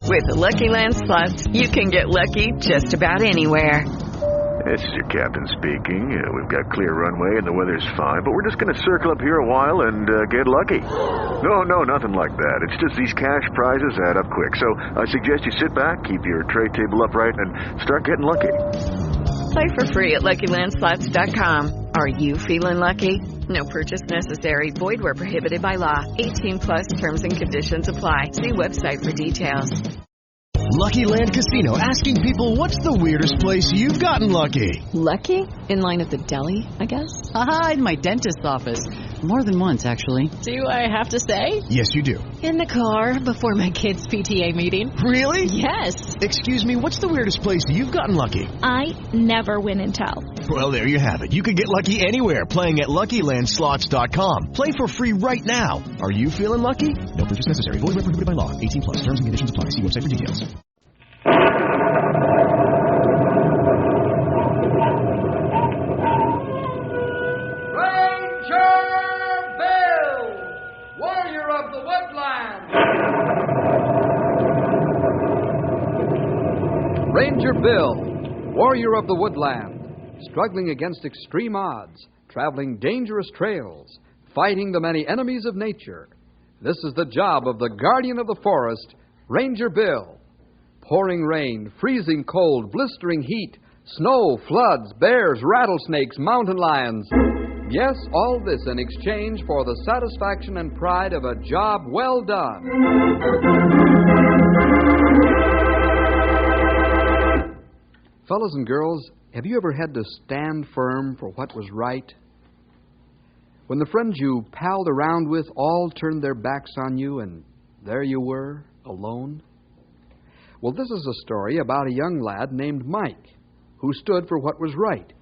With the Lucky Land Slots, you can get lucky just about anywhere. This is your captain speaking. We've got clear runway and the weather's fine, but we're just going to circle up here a while and get lucky. No, nothing like that. It's just these cash prizes add up quick. So I suggest you sit back, keep your tray table upright, and start getting lucky. Play for free at LuckyLandSlots.com. Are you feeling lucky? No purchase necessary. Void where prohibited by law. 18+ terms and conditions apply. See website for details. Lucky Land Casino, asking people, what's the weirdest place you've gotten lucky? Lucky? In line at the deli, I guess? Aha, in my dentist's office. More than once, actually. Do I have to say? Yes, you do. In the car before my kids' PTA meeting. Really? Yes. Excuse me, what's the weirdest place you've gotten lucky? I never win and tell. Well, there you have it. You can get lucky anywhere, playing at LuckyLandSlots.com. Play for free right now. Are you feeling lucky? No purchase necessary. Void where prohibited by law. 18+. Terms and conditions apply. See website for details. Ranger Bill, warrior of the woodland, struggling against extreme odds, traveling dangerous trails, fighting the many enemies of nature. This is the job of the guardian of the forest, Ranger Bill. Pouring rain, freezing cold, blistering heat, snow, floods, bears, rattlesnakes, mountain lions. Yes, all this in exchange for the satisfaction and pride of a job well done. Fellows and girls, have you ever had to stand firm for what was right? When the friends you palled around with all turned their backs on you and there you were, alone? Well, this is a story about a young lad named Mike who stood for what was right.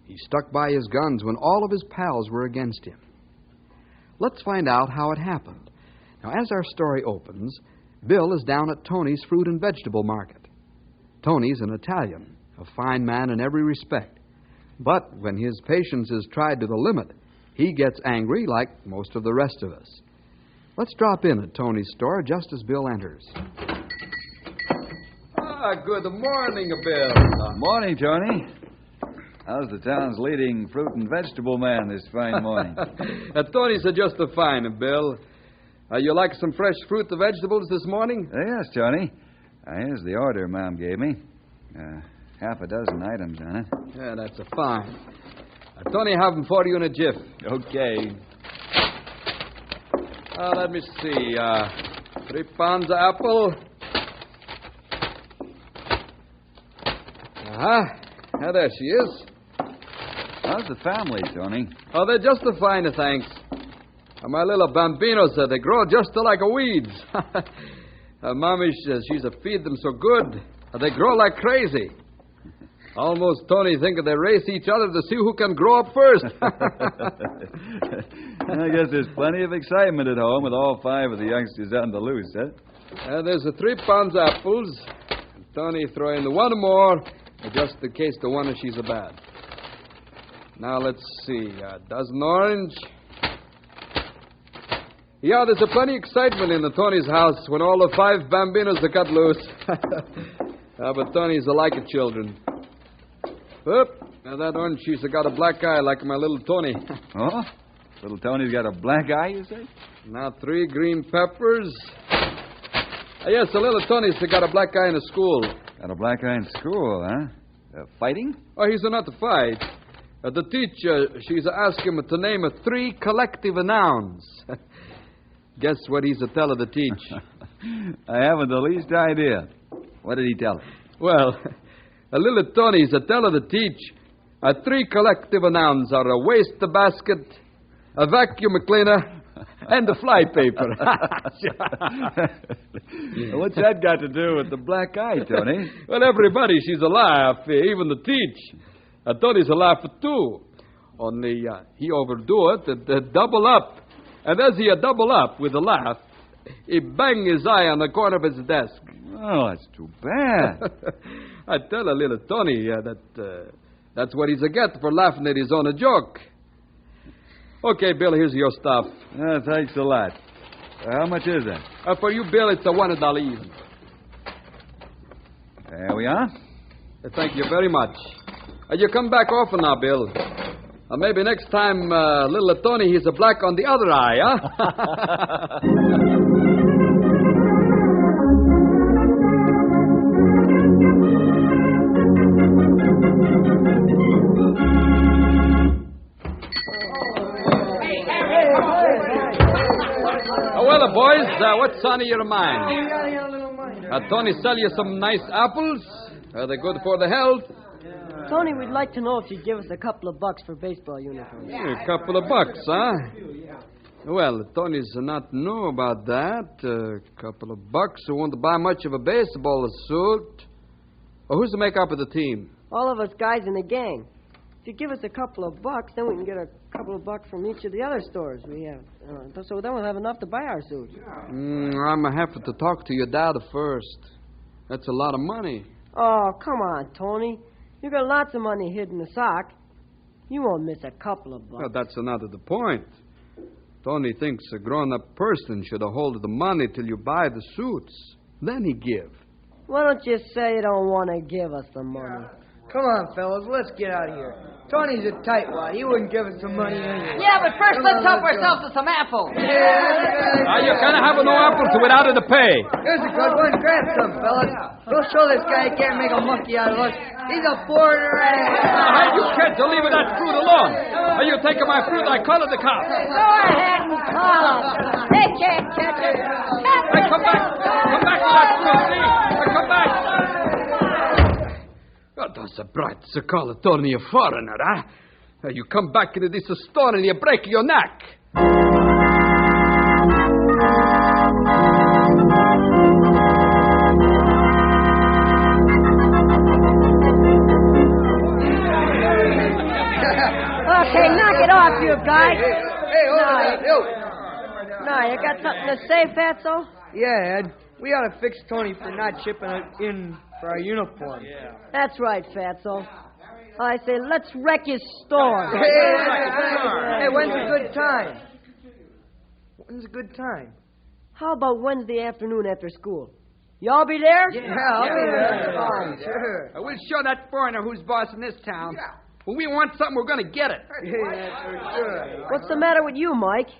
He stuck by his guns when all of his pals were against him. Let's find out how it happened. Now, as our story opens, Bill is down at Tony's fruit and vegetable market. Tony's an Italian, a fine man in every respect. But when his patience is tried to the limit, he gets angry like most of the rest of us. Let's drop in at Tony's store just as Bill enters. Good morning, Bill. Morning, Tony. How's the town's leading fruit and vegetable man this fine morning? Tony's just fine, Bill. You like some fresh fruit and vegetables this morning? Yes, Tony. Here's the order Mom gave me. Half a dozen items on it. Yeah, that's fine. Tony, have them for you in a jiff. Okay. Let me see. 3 pounds of apple. There she is. How's the family, Tony? Oh, they're just fine, thanks. My little bambinos, they grow just like weeds. Mommy says she's feed them so good, they grow like crazy. Almost Tony thinking they race each other to see who can grow up first. I guess there's plenty of excitement at home with all 5 of the youngsters on the loose, huh? There's 3 pounds of apples. Tony throw in 1 more, just in case the one she's bad. Now, let's see. A dozen orange. Yeah, there's plenty of excitement in the Tony's house when all the 5 bambinos are cut loose. But Tony's like children. Oop, now that orange, she's got a black eye like my little Tony. Oh? Little Tony's got a black eye, you say? Now 3 green peppers. Yes, the little Tony's got a black eye in the school. Got a black eye in school, huh? Fighting? Oh, he's not to fight. The teacher, she's asked him to name 3 collective nouns. Guess what he's tell her to teach? I haven't the least idea. What did he tell her? Well, a little Tony's tell her to teach 3 collective nouns are a waste basket, a vacuum cleaner, and a fly paper. What's that got to do with the black eye, Tony? Well, everybody, she's a laugh, even the teach. Tony's a laugh too. Only he overdo it, double up. And as he double up with a laugh, he bang his eye on the corner of his desk. Oh, that's too bad. I tell a little Tony that's what he's a get for laughing at his own joke. Okay, Bill, here's your stuff. Thanks a lot. How much is that? For you, Bill, it's $1 even. There we are. Thank you very much. You come back often now, Bill. Maybe next time, little Tony, he's a black on the other eye, huh? Well, boys, what's on your mind? Tony sell you some nice apples? Are they good for the health? Tony, we'd like to know if you'd give us a couple of bucks for baseball uniforms. A couple of bucks, huh? Well, Tony's not know about that. A couple of bucks who won't buy much of a baseball suit. Well, who's the makeup of the team? All of us guys in the gang. If you give us a couple of bucks, then we can get a couple of bucks from each of the other stores we have. So then we'll have enough to buy our suits. I'm going to have to talk to your dad first. That's a lot of money. Oh, come on, Tony. You got lots of money hid in the sock. You won't miss a couple of bucks. Well, that's not the point. Tony thinks a grown-up person should hold the money till you buy the suits. Then he give. Why don't you say you don't want to give us the money? Come on, fellas, let's get out of here. Tony's a tightwad. He wouldn't give us some money anyway. Yeah, but first let's help ourselves to some apples. You can't have no apples without the pay. Here's a good one. Grab some, fellas. We'll show this guy he can't make a monkey out of us. He's a foreigner. Hey, you kids, don't leave that fruit alone. Are you taking my fruit? I call it the cops. Go ahead and call it. They can't catch it. Hey, come back. Come back with that fruit, see? Come back. What does the bright call Tony a foreigner, huh? You come back into this store and you break your neck. Okay, knock it off, you guys. Hey, hold on. Now, you got something to say, Fatso? Yeah, Ed. We ought to fix Tony for not shipping it in for our uniform. Yeah. That's right, Fatso. I say, let's wreck his store. Hey, when's a good time? When's a good time? How about Wednesday afternoon after school? Y'all be there? Yeah, I'll be there. Fine, sure. We'll show that foreigner who's boss in this town. Yeah. When we want something, we're going to get it. Yeah, for sure. What's the matter with you, Mike?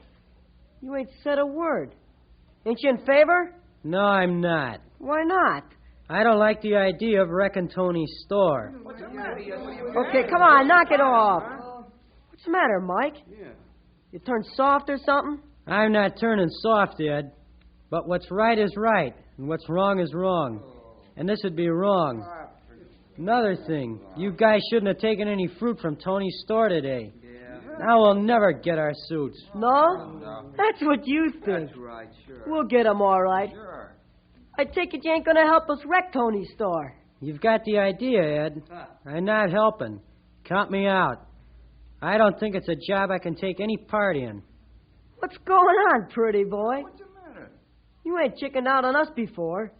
You ain't said a word. Ain't you in favor? No, I'm not. Why not? I don't like the idea of wrecking Tony's store. Okay, come on, knock it off. What's the matter, Mike? Yeah. You turned soft or something? I'm not turning soft, Ed. But what's right is right, and what's wrong is wrong. And this would be wrong. Another thing, you guys shouldn't have taken any fruit from Tony's store today. Now we'll never get our suits. No? That's what you think. That's right, sure. We'll get them all right. Sure. I take it you ain't going to help us wreck Tony's store. You've got the idea, Ed. I'm not helping. Count me out. I don't think it's a job I can take any part in. What's going on, pretty boy? What's the matter? You ain't chickened out on us before.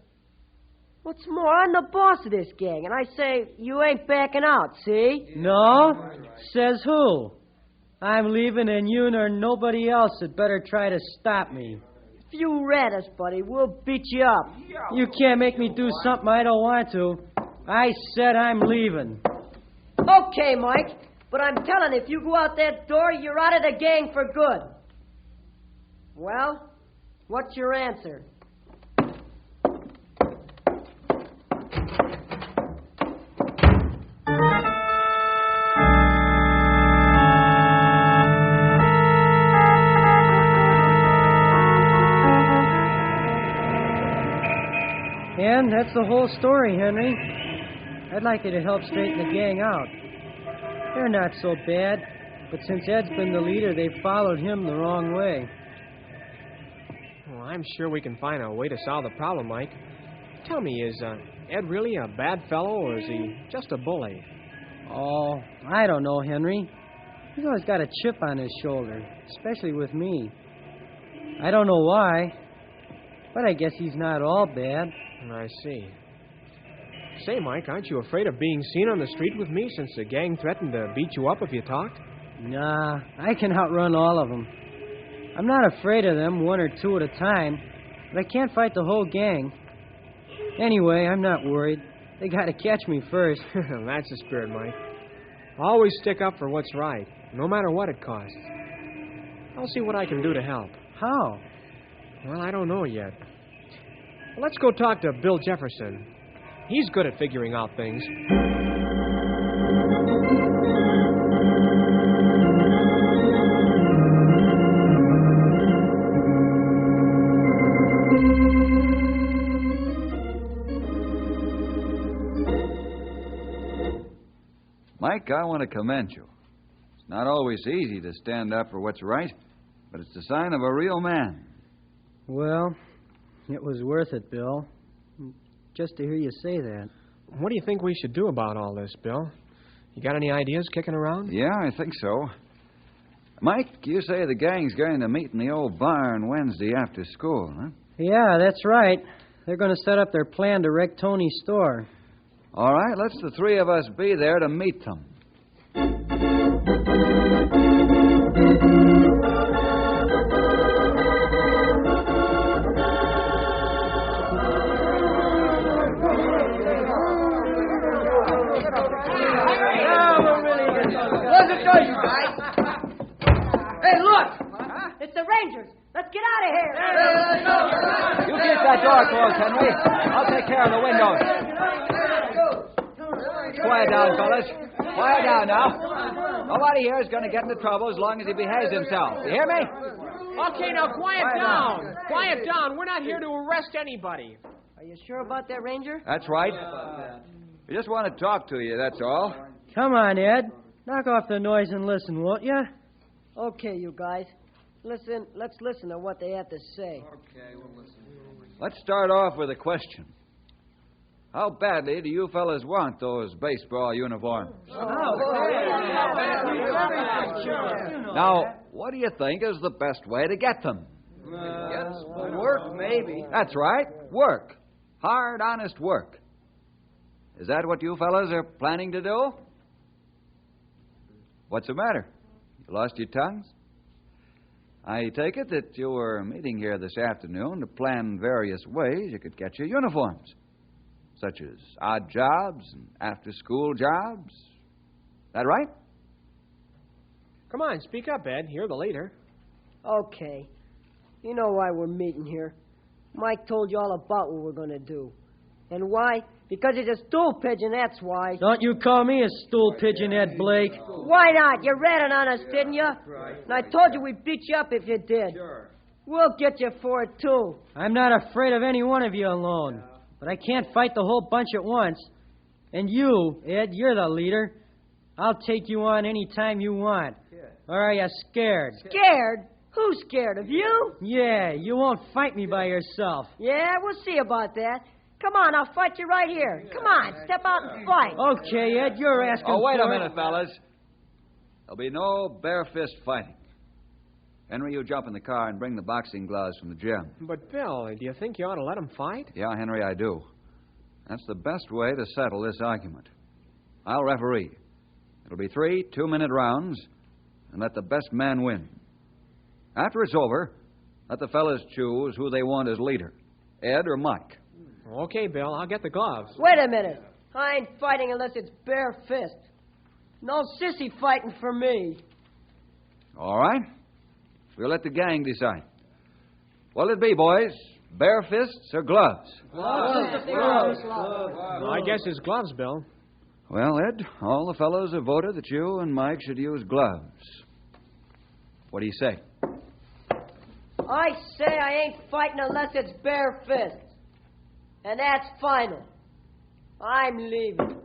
What's more, I'm the boss of this gang, and I say you ain't backing out, see? No? Says who? I'm leaving, and you nor nobody else had better try to stop me. If you rat us, buddy, we'll beat you up. You can't make me do something I don't want to. I said I'm leaving. Okay, Mike, but I'm telling you, if you go out that door, you're out of the gang for good. Well, what's your answer? And that's the whole story, Henry. I'd like you to help straighten the gang out. They're not so bad, but since Ed's been the leader, they've followed him the wrong way. Well, I'm sure we can find a way to solve the problem, Mike. Tell me, is Ed really a bad fellow, or is he just a bully? Oh, I don't know, Henry. He's always got a chip on his shoulder, especially with me. I don't know why, but I guess he's not all bad. I see. Say, Mike, aren't you afraid of being seen on the street with me since the gang threatened to beat you up if you talked? Nah, I can outrun all of them. I'm not afraid of them, one or two at a time, but I can't fight the whole gang. Anyway, I'm not worried. They gotta catch me first. That's the spirit, Mike. Always stick up for what's right, no matter what it costs. I'll see what I can do to help. How? Well, I don't know yet. Let's go talk to Bill Jefferson. He's good at figuring out things. Mike, I want to commend you. It's not always easy to stand up for what's right, but it's the sign of a real man. Well, it was worth it, Bill. Just to hear you say that. What do you think we should do about all this, Bill? You got any ideas kicking around? Yeah, I think so. Mike, you say the gang's going to meet in the old barn Wednesday after school, huh? Yeah, that's right. They're going to set up their plan to wreck Tony's store. All right, let's the three of us be there to meet them. Hey, look! It's the Rangers. Let's get out of here. You keep that door closed, Henry. I'll take care of the windows. Quiet down, fellas. Quiet down now. Nobody here is going to get into trouble as long as he behaves himself. You hear me? Okay, now quiet down. Quiet down. We're not here to arrest anybody. Are you sure about that, Ranger? That's right. We just want to talk to you, that's all. Come on, Ed. Knock off the noise and listen, won't you? Okay, you guys. Listen. Let's listen to what they have to say. Okay, we'll listen. Let's start off with a question. How badly do you fellas want those baseball uniforms? Now, what do you think is the best way to get them? Work, maybe. That's right. Work. Hard, honest work. Is that what you fellas are planning to do? What's the matter? You lost your tongues? I take it that you were meeting here this afternoon to plan various ways you could get your uniforms, such as odd jobs and after-school jobs. That right? Come on, speak up, Ed. You're the leader. Okay. You know why we're meeting here. Mike told you all about what we're going to do. And why? Because he's a stool pigeon, that's why. Don't you call me a stool pigeon, Ed Blake. Why not? You ratted on us, didn't you? Right. And I told you we'd beat you up if you did. Sure. We'll get you for it, too. I'm not afraid of any one of you alone. But I can't fight the whole bunch at once. And you, Ed, you're the leader. I'll take you on any time you want. Yeah. Or are you scared? Scared? Who's scared of you? Yeah, you won't fight me by yourself. Yeah, we'll see about that. Come on, I'll fight you right here. Come on, step out and fight. Okay, Ed, you're asking for Oh, wait it. a minute, fellas. There'll be no bare fist fighting. Henry, you jump in the car and bring the boxing gloves from the gym. But, Bill, do you think you ought to let him fight? Yeah, Henry, I do. That's the best way to settle this argument. I'll referee. It'll be 3 two-minute rounds, and let the best man win. After it's over, let the fellas choose who they want as leader, Ed or Mike. Okay, Bill, I'll get the gloves. Wait a minute. I ain't fighting unless it's bare fist. No sissy fighting for me. All right. We'll let the gang decide. What'll it be, boys? Bare fists or gloves? Gloves. I guess it's gloves, Bill. Well, Ed, all the fellows have voted that you and Mike should use gloves. What do you say? I say I ain't fighting unless it's bare fist. And that's final. I'm leaving.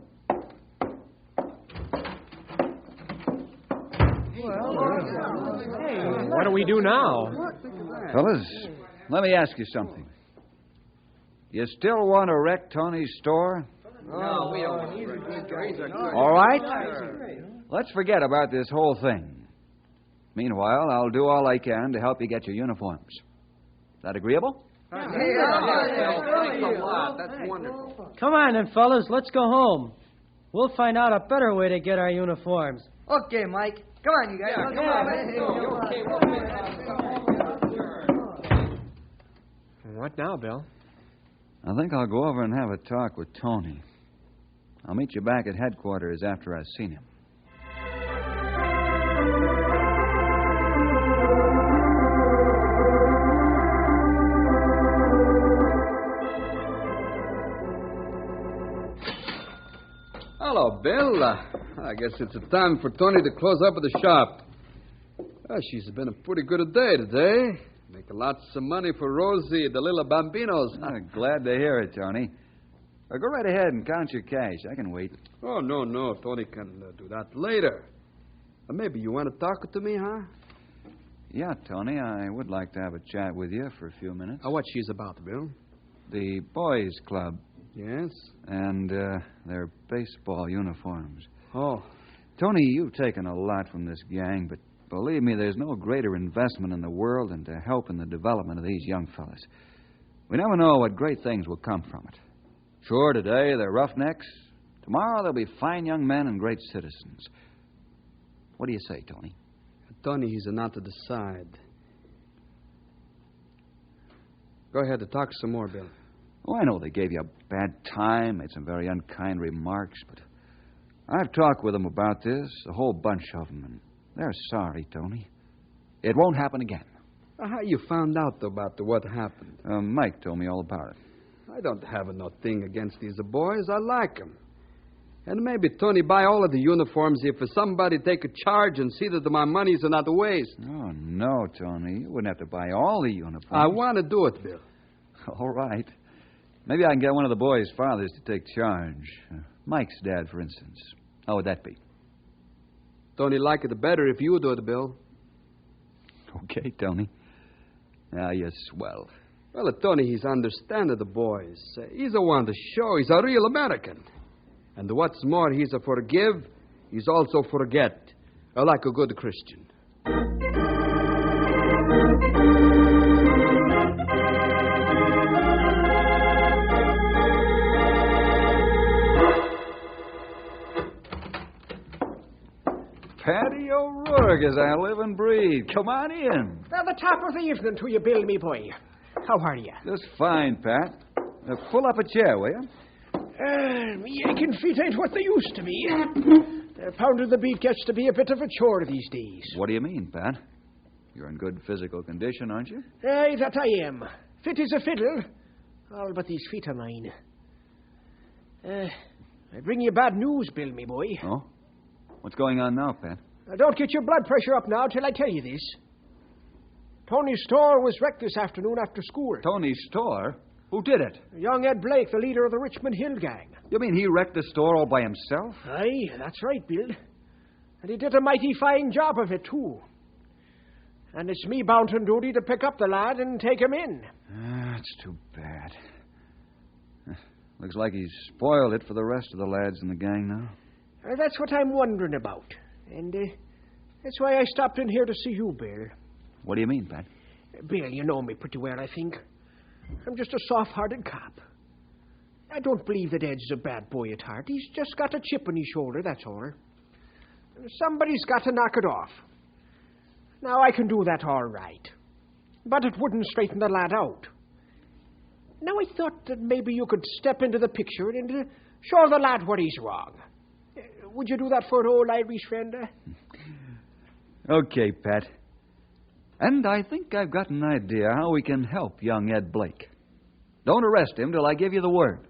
What do we do now? Fellas, let me ask you something. You still want to wreck Tony's store? No, we don't. All right. Let's forget about this whole thing. Meanwhile, I'll do all I can to help you get your uniforms. Is that agreeable? Thanks a lot. That's wonderful. Come on, then, fellas. Let's go home. We'll find out a better way to get our uniforms. Okay, Mike. Come on, you guys. Come on. What now, Bill? I think I'll go over and have a talk with Tony. I'll meet you back at headquarters after I've seen him. Hello, Bill. I guess it's a time for Tony to close up at the shop. She's been a pretty good a day today. Making lots of money for Rosie, the little bambinos. I'm glad to hear it, Tony. Go right ahead and count your cash. I can wait. Oh, no. Tony can do that later. Maybe you want to talk to me, huh? Yeah, Tony, I would like to have a chat with you for a few minutes. What she's about, Bill? The boys' club. Yes? And their baseball uniforms. Oh. Tony, you've taken a lot from this gang, but believe me, there's no greater investment in the world than to help in the development of these young fellas. We never know what great things will come from it. Sure, today they're roughnecks. Tomorrow they'll be fine young men and great citizens. What do you say, Tony? Tony, he's not to decide. Go ahead and talk some more, Bill. Oh, I know they gave you a bad time, made some very unkind remarks, but I've talked with them about this, a whole bunch of them, and they're sorry, Tony. It won't happen again. How you found out about what happened? Mike told me all about it. I don't have no thing against these boys. I like them. And maybe Tony buy all of the uniforms if somebody take a charge and see that my money's not a waste. Oh, no, Tony. You wouldn't have to buy all the uniforms. I want to do it, Bill. All right. Maybe I can get one of the boys' fathers to take charge. Mike's dad, for instance. How would that be? Tony like it better if you do it, Bill. Okay, Tony. Now, you're swell. Well, Tony, he's understanding the boys. He's the one to show he's a real American. And what's more, he's a forgive, he's also forget, like a good Christian. Paddy O'Rourke, as I live and breathe. Come on in. At the top of the evening to you, Bill, me boy. How are you? Just fine, Pat. Pull up a chair, will you? Me aching feet ain't what they used to be. Pounding the beat gets to be a bit of a chore these days. What do you mean, Pat? You're in good physical condition, aren't you? Aye, that I am. Fit as a fiddle. All but these feet of mine. I bring you bad news, Bill, me boy. Oh? What's going on now, Pat? Don't get your blood pressure up now till I tell you this. Tony's store was wrecked this afternoon after school. Tony's store? Who did it? Young Ed Blake, the leader of the Richmond Hill gang. You mean he wrecked the store all by himself? Aye, that's right, Bill. And he did a mighty fine job of it, too. And it's me bound and duty to pick up the lad and take him in. That's too bad. Looks like he's spoiled it for the rest of the lads in the gang now. That's what I'm wondering about. And that's why I stopped in here to see you, Bill. What do you mean, Pat? Bill, you know me pretty well, I think. I'm just a soft-hearted cop. I don't believe that Ed's a bad boy at heart. He's just got a chip on his shoulder, that's all. Somebody's got to knock it off. Now, I can do that all right. But it wouldn't straighten the lad out. Now, I thought that maybe you could step into the picture and show the lad what he's wrong. Would you do that for an old Irish friend? Okay, Pat. And I think I've got an idea how we can help young Ed Blake. Don't arrest him till I give you the word.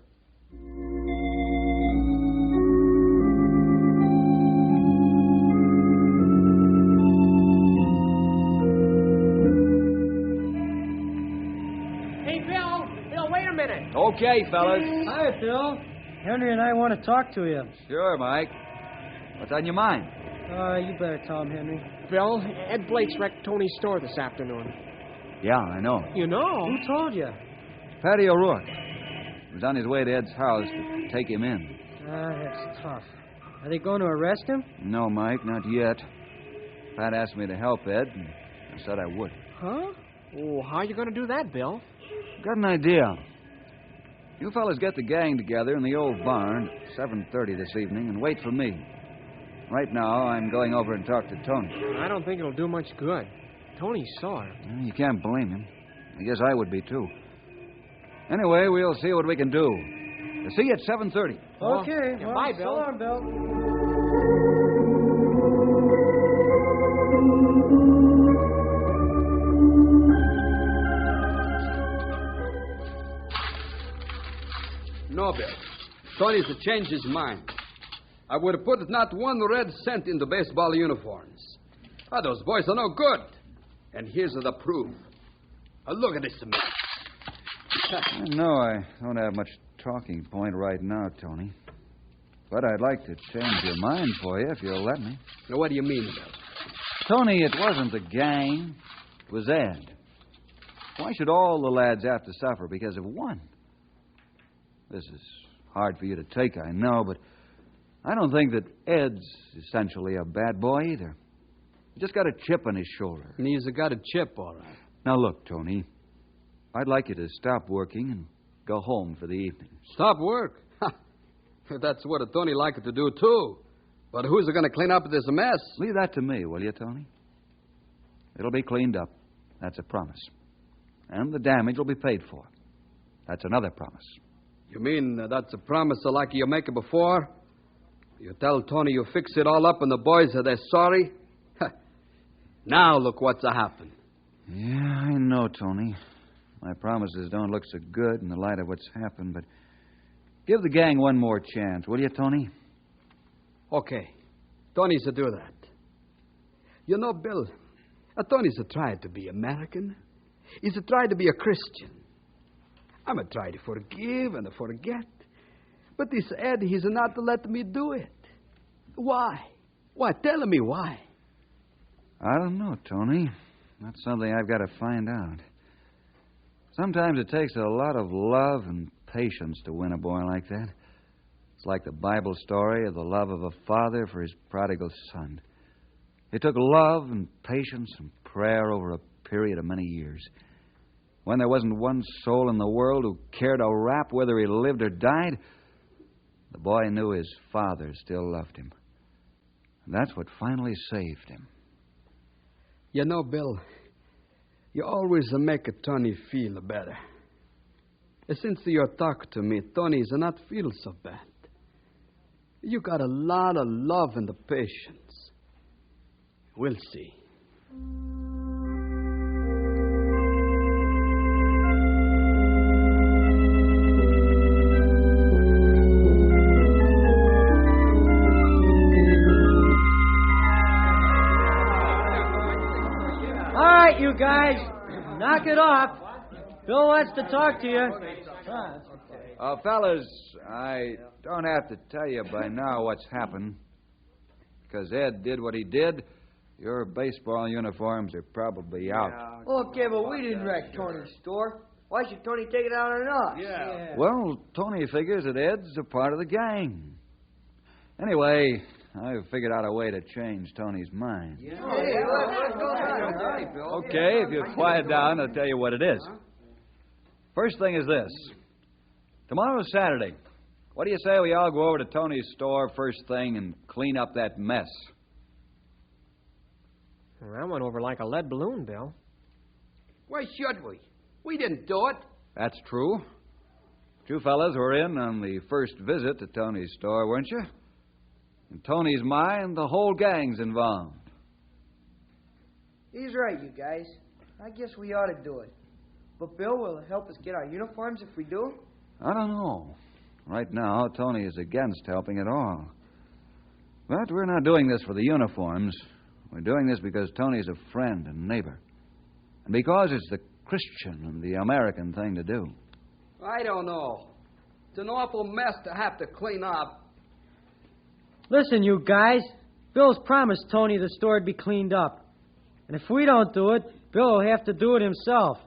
Hey, Bill, wait a minute. Okay, fellas. Hi, Bill. Henry and I want to talk to you. Sure, Mike. What's on your mind? You better tell him, Henry. Bill, Ed Blake's wrecked Tony's store this afternoon. Yeah, I know. You know? Who told you? Paddy O'Rourke. He was on his way to Ed's house to take him in. That's tough. Are they going to arrest him? No, Mike, not yet. Pat asked me to help Ed, and I said I would. Huh? Oh, how are you going to do that, Bill? Got an idea. You fellas get the gang together in the old barn at 7:30 this evening and wait for me. Right now, I'm going over and talk to Tony. I don't think it'll do much good. Tony's sore. You can't blame him. I guess I would be, too. Anyway, we'll see what we can do. See you at 7:30. Okay. Yeah, bye, Bill. So long, Bill. No, Bill. Tony's changed his mind. I would have put not one red cent into baseball uniforms. Those boys are no good. And here's the proof. Look at this mess. No, I don't have much talking point right now, Tony. But I'd like to change your mind for you if you'll let me. Now, what do you mean, Bill? Tony, it wasn't the gang. It was Ed. Why should all the lads have to suffer because of one? This is hard for you to take, I know, but I don't think that Ed's essentially a bad boy either. He just got a chip on his shoulder. And he's got a chip, all right. Now, look, Tony. I'd like you to stop working and go home for the evening. Stop work? That's what a Tony liked to do, too. But who's going to clean up this mess? Leave that to me, will you, Tony? It'll be cleaned up. That's a promise. And the damage will be paid for. That's another promise. You mean that's a promise like you make it before? You tell Tony you fix it all up and the boys are they're sorry? Now look what's happened. Yeah, I know, Tony. My promises don't look so good in the light of what's happened, but give the gang one more chance, will you, Tony? Okay. Tony's to do that. You know, Bill, Tony's tried to be American. He's tried to be a Christian. I'm tried to forgive and forget. But this Ed, he's not letting me do it. Why? Why? Tell me why. I don't know, Tony. That's something I've got to find out. Sometimes it takes a lot of love and patience to win a boy like that. It's like the Bible story of the love of a father for his prodigal son. It took love and patience and prayer over a period of many years. When there wasn't one soul in the world who cared a rap whether he lived or died, the boy knew his father still loved him. And that's what finally saved him. You know, Bill, you always make Tony feel better. Since you talk to me, Tony's not feel so bad. You got a lot of love and patience. We'll see. You guys, knock it off. Bill wants to talk to you. Fellas, I don't have to tell you by now what's happened. Because Ed did what he did, your baseball uniforms are probably out. Okay, but we didn't wreck Tony's store. Why should Tony take it out on us? Yeah. Well, Tony figures that Ed's a part of the gang. Anyway, I've figured out a way to change Tony's mind. Yeah. Hey, let's go. Okay, if you'll quiet down, I'll tell you what it is. First thing is this. Tomorrow's Saturday. What do you say we all go over to Tony's store first thing and clean up that mess? Well, that went over like a lead balloon, Bill. Why should we? We didn't do it. That's true. You fellas were in on the first visit to Tony's store, weren't you? In Tony's mind, the whole gang's involved. He's right, you guys. I guess we ought to do it. But Bill will help us get our uniforms if we do? I don't know. Right now, Tony is against helping at all. But we're not doing this for the uniforms. We're doing this because Tony's a friend and neighbor. And because it's the Christian and the American thing to do. I don't know. It's an awful mess to have to clean up. Listen, you guys. Bill's promised Tony the store would be cleaned up. And if we don't do it, Bill will have to do it himself.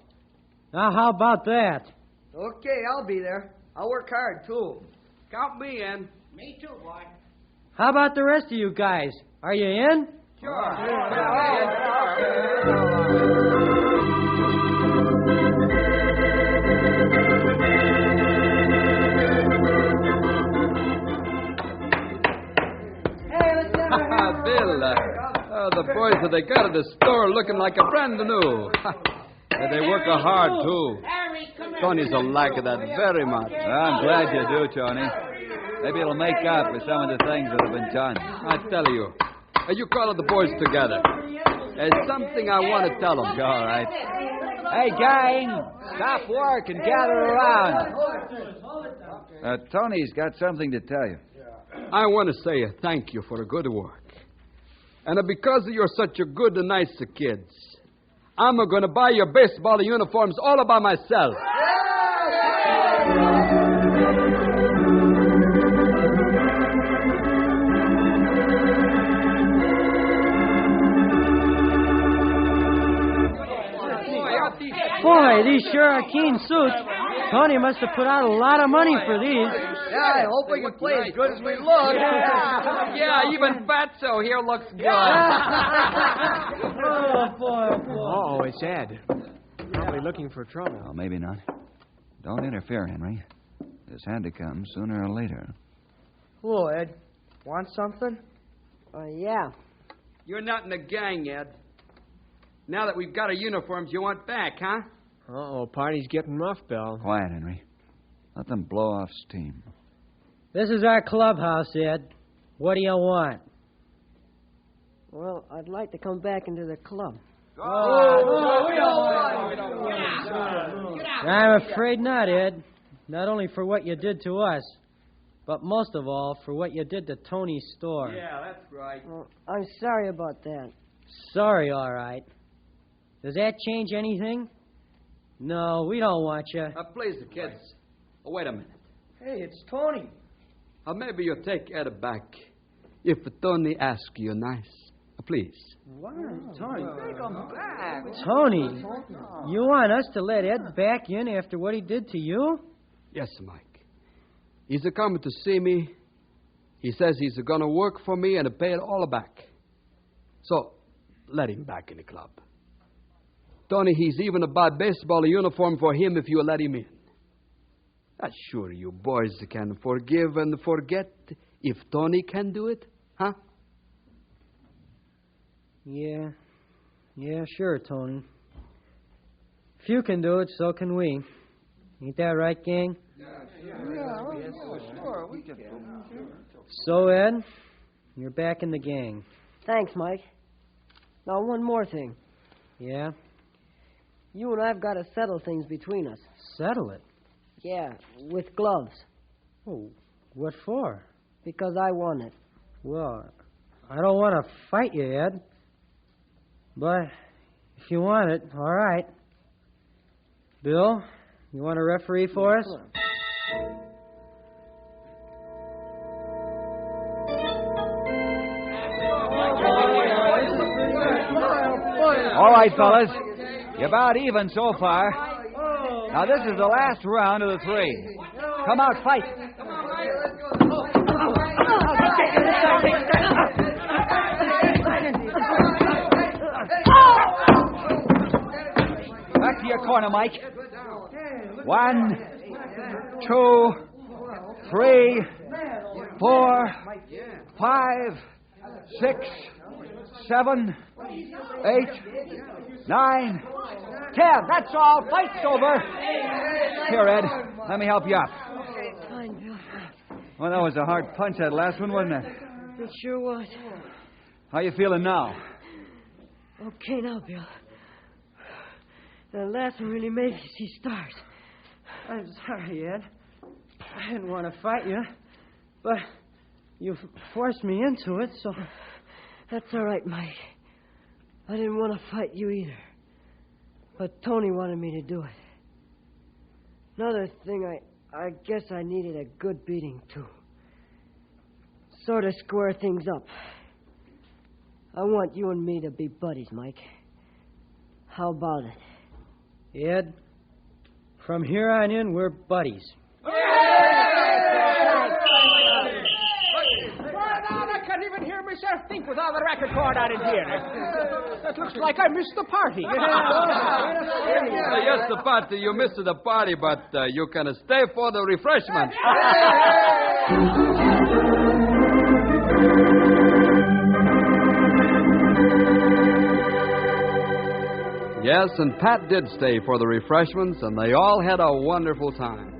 Now, how about that? Okay, I'll be there. I'll work hard, too. Count me in. Me too, boy. How about the rest of you guys? Are you in? Sure. Bill, the boys that they got at the store looking like a brand new. They work hard, too. Harry, come Tony'll like that very much. I'm glad you do, Tony. Maybe it'll make up for some of the things that have been done. I tell you. You call the boys together. There's something I want to tell them. All right. Hey, gang, stop work and gather around. Tony's got something to tell you. I want to say thank you for the good work. And because you're such a good and nice kids, I'm going to buy your baseball uniforms all by myself. Boy, these sure are keen suits. Tony must have put out a lot of money for these. Yeah, I hope we can play as good as we look. Yeah, even Fatso here looks good. Oh, boy. Oh, it's Ed. Probably looking for trouble. Oh, maybe not. Don't interfere, Henry. This had to come sooner or later. Hello, Ed. Want something? Yeah. You're not in the gang, Ed. Now that we've got our uniforms, you want back, huh? Uh-oh, party's getting rough, Bill. Quiet, Henry. Let them blow off steam. This is our clubhouse, Ed. What do you want? Well, I'd like to come back into the club. I'm afraid not, Ed. Not only for what you did to us, but most of all for what you did to Tony's store. Yeah, that's right. Well, I'm sorry about that. Sorry, all right. Does that change anything? No, we don't want you. Please, kids. Oh, wait a minute. Hey, it's Tony. Maybe you'll take Ed back if Tony asks you nice. Please. Why, Tony? Take him back. Tony, you want us to let Ed back in after what he did to you? Yes, Mike. He's coming to see me. He says he's going to work for me and pay it all back. So, let him back in the club. Tony, he's even to buy a baseball uniform for him if you let him in. I'm sure you boys can forgive and forget if Tony can do it, huh? Yeah, sure, Tony. If you can do it, so can we. Ain't that right, gang? Sure. We can. So, Ed, you're back in the gang. Thanks, Mike. Now, one more thing. Yeah? You and I've got to settle things between us. Settle it? Yeah, with gloves. Oh, what for? Because I won it. Well, I don't want to fight you, Ed. But if you want it, all right. Bill, you want to referee for us? All right, fellas. You're about even so far. Now, this is the last round of the three. Come out, fight. Back to your corner, Mike. 1, 2, 3, 4, 5, 6, 7, 8, 9, 10. That's all. Fight's over. Here, Ed. Let me help you up. Fine, Bill. Well, that was a hard punch, that last one, wasn't it? It sure was. How you feeling now? Okay now, Bill. The last one really made me see stars. I'm sorry, Ed. I didn't want to fight you, but you forced me into it, so... That's all right, Mike. I didn't want to fight you either. But Tony wanted me to do it. Another thing, I guess I needed a good beating, too. Sort of square things up. I want you and me to be buddies, Mike. How about it? Ed, from here on in, we're buddies. I can't even hear myself think with all the record cord out in here. It looks like I missed the party. Yes, the party. You missed the party, but you can stay for the refreshment. Yes, and Pat did stay for the refreshments, and they all had a wonderful time.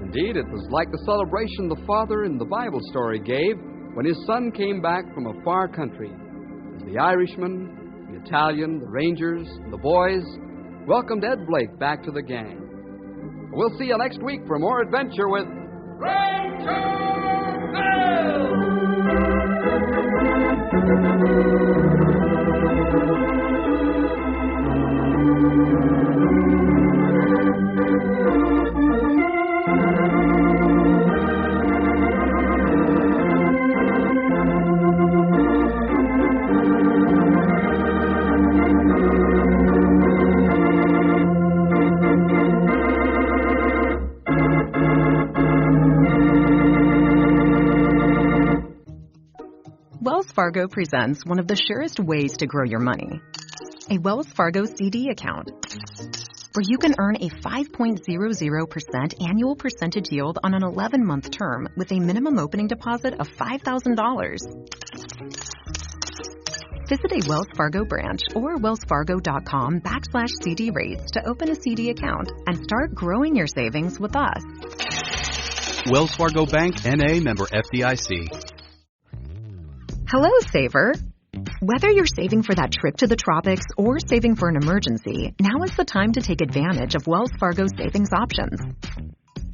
Indeed, it was like the celebration the father in the Bible story gave when his son came back from a far country. As the Irishman, the Italian, the Rangers, and the boys welcomed Ed Blake back to the gang. We'll see you next week for more adventure with Wells Fargo presents one of the surest ways to grow your money. A Wells Fargo CD account, where you can earn a 5.00% annual percentage yield on an 11-month term with a minimum opening deposit of $5,000. Visit a Wells Fargo branch or wellsfargo.com/CD rates to open a CD account and start growing your savings with us. Wells Fargo Bank, N.A., member FDIC. Hello, saver. Whether you're saving for that trip to the tropics or saving for an emergency, now is the time to take advantage of Wells Fargo savings options.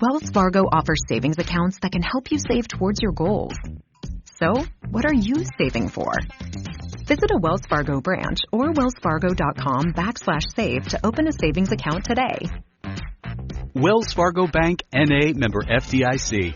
Wells Fargo offers savings accounts that can help you save towards your goals. So, what are you saving for? Visit a Wells Fargo branch or wellsfargo.com/save to open a savings account today. Wells Fargo Bank, N.A., member FDIC.